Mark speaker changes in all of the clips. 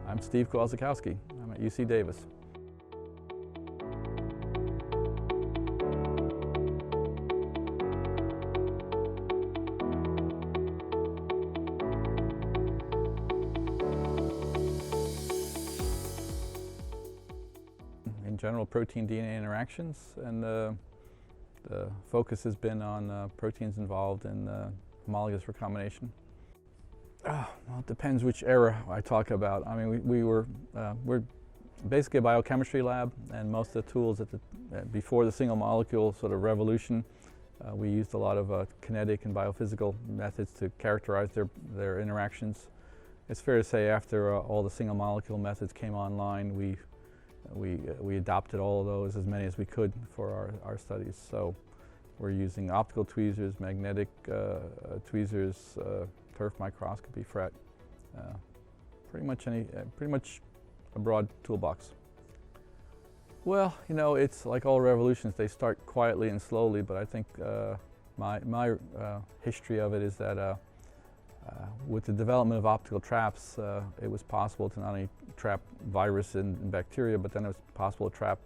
Speaker 1: I'm Steve Kowalczykowski. I'm at UC Davis. In general, protein-DNA interactions, and the focus has been on proteins involved in homologous recombination. Well, it depends which era I talk about. I mean, we're basically a biochemistry lab, and most of the tools before the single molecule sort of revolution, we used a lot of kinetic and biophysical methods to characterize their interactions. It's fair to say after all the single molecule methods came online, we adopted all of those, as many as we could, for our studies. So we're using optical tweezers, magnetic tweezers, turf microscopy, FRET, pretty much a broad toolbox. Well, you know, it's like all revolutions, they start quietly and slowly, but I think my history of it is that with the development of optical traps, it was possible to not only trap virus and bacteria, but then it was possible to trap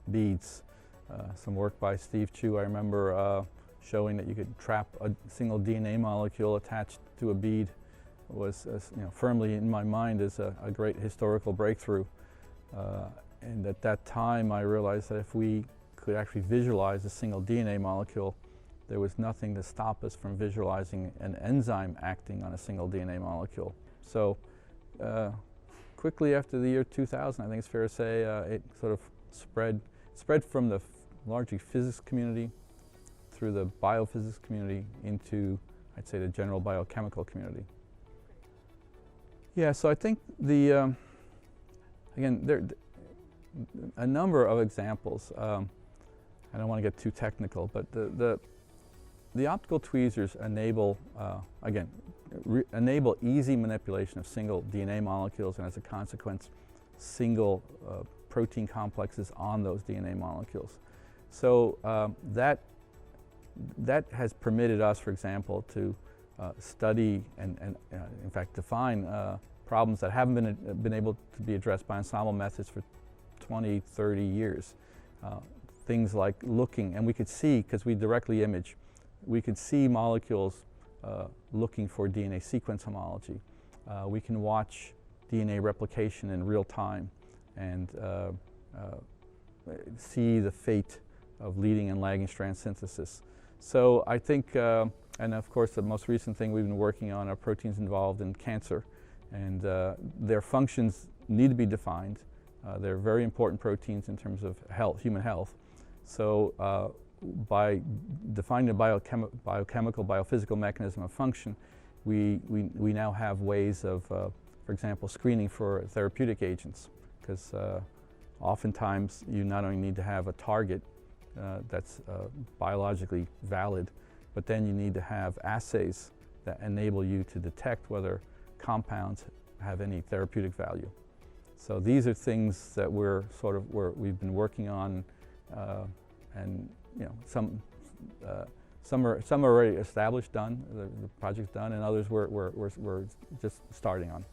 Speaker 1: beads. Some work by Steve Chu, I remember, showing that you could trap a single DNA molecule attached to a bead was, firmly in my mind as a great historical breakthrough. And at that time, I realized that if we could actually visualize a single DNA molecule, there was nothing to stop us from visualizing an enzyme acting on a single DNA molecule. So quickly after the year 2000, I think it's fair to say, it sort of spread from the largely physics community through the biophysics community into, I'd say, the general biochemical community. Yeah, so I think again, there are a number of examples. I don't want to get too technical, but the optical tweezers enable, enable easy manipulation of single DNA molecules, and as a consequence, single protein complexes on those DNA molecules. So that has permitted us, for example, to study and in fact define problems that haven't been able to be addressed by ensemble methods for 20, 30 years. Things like looking, and we could see, because we directly image, we could see molecules looking for DNA sequence homology. We can watch DNA replication in real time and see the fate of leading and lagging strand synthesis. So I think, and of course the most recent thing we've been working on are proteins involved in cancer, and their functions need to be defined. They're very important proteins in terms of health, human health. So by defining the biochemical, biophysical mechanism of function, we now have ways of, for example, screening for therapeutic agents, because oftentimes you not only need to have a target that's biologically valid, but then you need to have assays that enable you to detect whether compounds have any therapeutic value. So these are things that we've been working on, and some are already established, done, the project's done, and others we're just starting on.